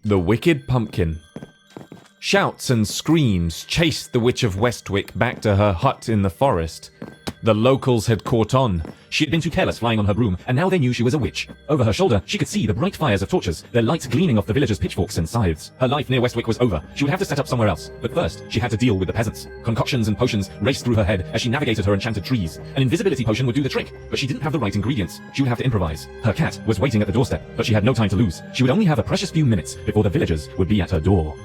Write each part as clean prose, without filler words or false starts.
The Wicked Pumpkin. Shouts and screams chased the Witch of Westwick back to her hut in the forest. The locals had caught on. She had been too careless flying on her broom, and now they knew she was a witch. Over her shoulder, she could see the bright fires of torches, their lights gleaming off the villagers' pitchforks and scythes. Her life near Westwick was over. She would have to set up somewhere else. But first, she had to deal with the peasants. Concoctions and potions raced through her head as she navigated her enchanted trees. An invisibility potion would do the trick, but she didn't have the right ingredients. She would have to improvise. Her cat was waiting at the doorstep, but she had no time to lose. She would only have a precious few minutes before the villagers would be at her door.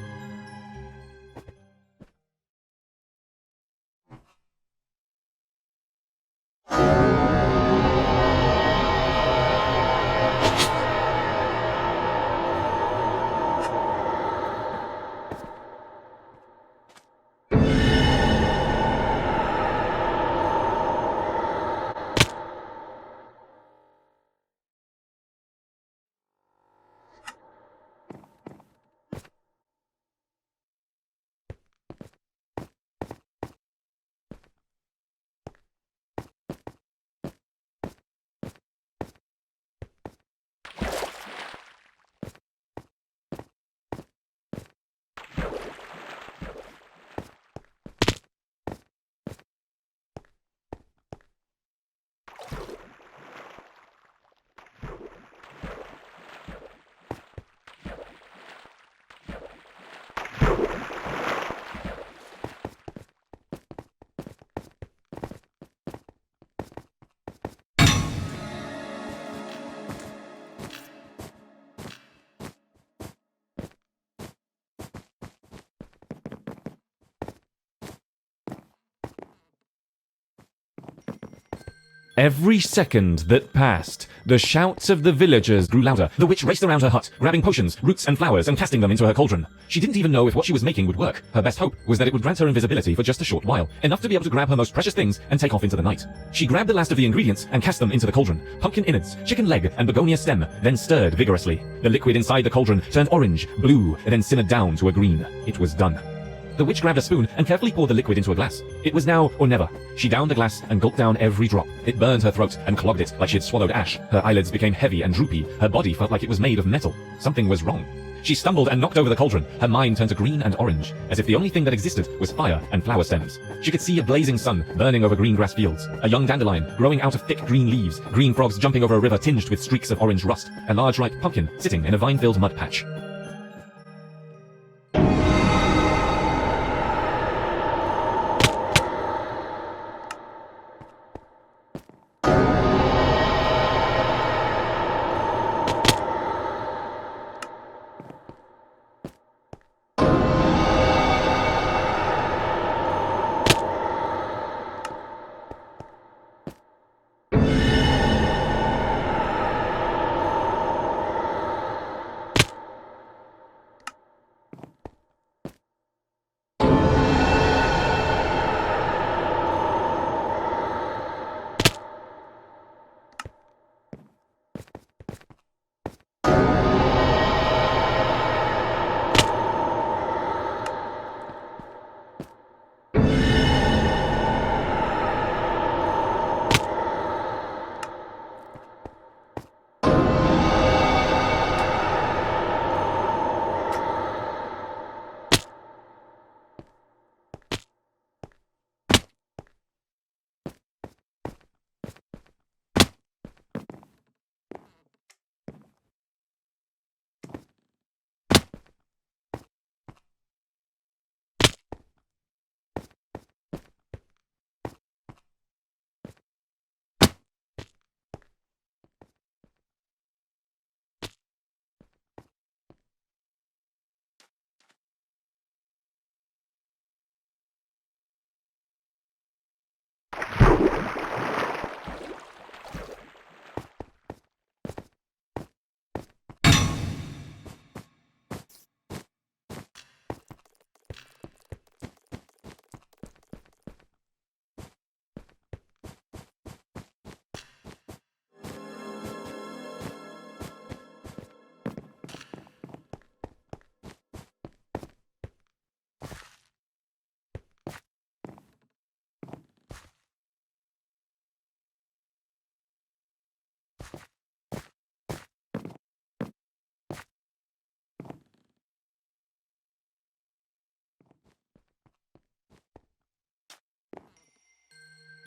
Every second that passed, the shouts of the villagers grew louder. The witch raced around her hut, grabbing potions, roots and flowers and casting them into her cauldron. She didn't even know if what she was making would work. Her best hope was that it would grant her invisibility for just a short while, enough to be able to grab her most precious things and take off into the night. She grabbed the last of the ingredients and cast them into the cauldron. Pumpkin innards, chicken leg, and begonia stem, then stirred vigorously. The liquid inside the cauldron turned orange, blue, and then simmered down to a green. It was done. The witch grabbed a spoon and carefully poured the liquid into a glass. It was now or never. She downed the glass and gulped down every drop. It burned her throat and clogged it like she had swallowed ash. Her eyelids became heavy and droopy. Her body felt like it was made of metal. Something was wrong. She stumbled and knocked over the cauldron. Her mind turned to green and orange, as if the only thing that existed was fire and flower stems. She could see a blazing sun burning over green grass fields, a young dandelion growing out of thick green leaves, green frogs jumping over a river tinged with streaks of orange rust, a large ripe pumpkin sitting in a vine-filled mud patch.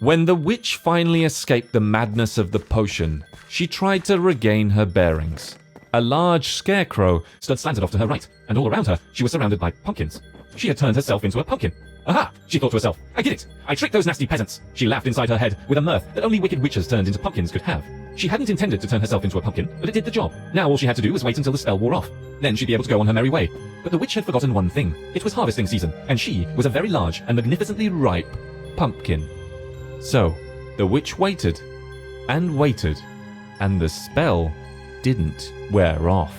When the witch finally escaped the madness of the potion, she tried to regain her bearings. A large scarecrow stood slanted off to her right, and all around her she was surrounded by pumpkins. She had turned herself into a pumpkin. Aha! She thought to herself, I did it! I tricked those nasty peasants! She laughed inside her head with a mirth that only wicked witches turned into pumpkins could have. She hadn't intended to turn herself into a pumpkin, but it did the job. Now all she had to do was wait until the spell wore off. Then she'd be able to go on her merry way. But the witch had forgotten one thing. It was harvesting season, and she was a very large and magnificently ripe pumpkin. So, the witch waited, and waited, and the spell didn't wear off.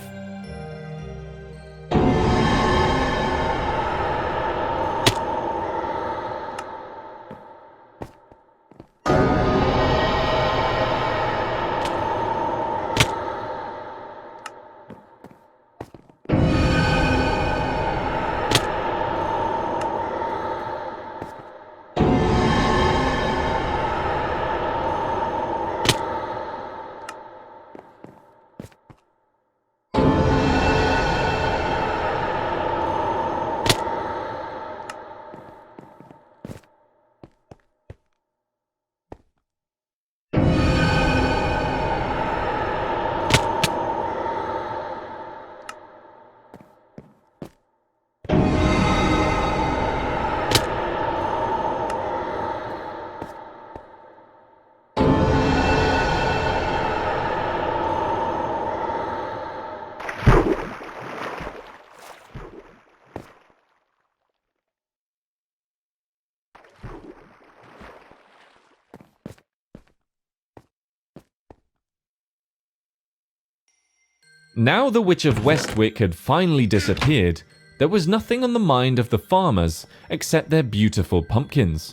Now the Witch of Westwick had finally disappeared, there was nothing on the mind of the farmers except their beautiful pumpkins.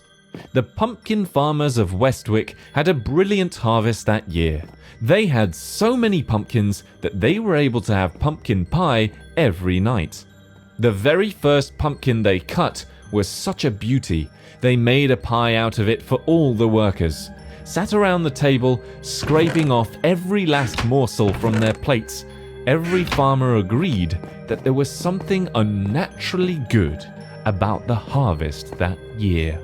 The pumpkin farmers of Westwick had a brilliant harvest that year. They had so many pumpkins that they were able to have pumpkin pie every night. The very first pumpkin they cut was such a beauty, they made a pie out of it for all the workers, sat around the table scraping off every last morsel from their plates. Every farmer agreed that there was something unnaturally good about the harvest that year.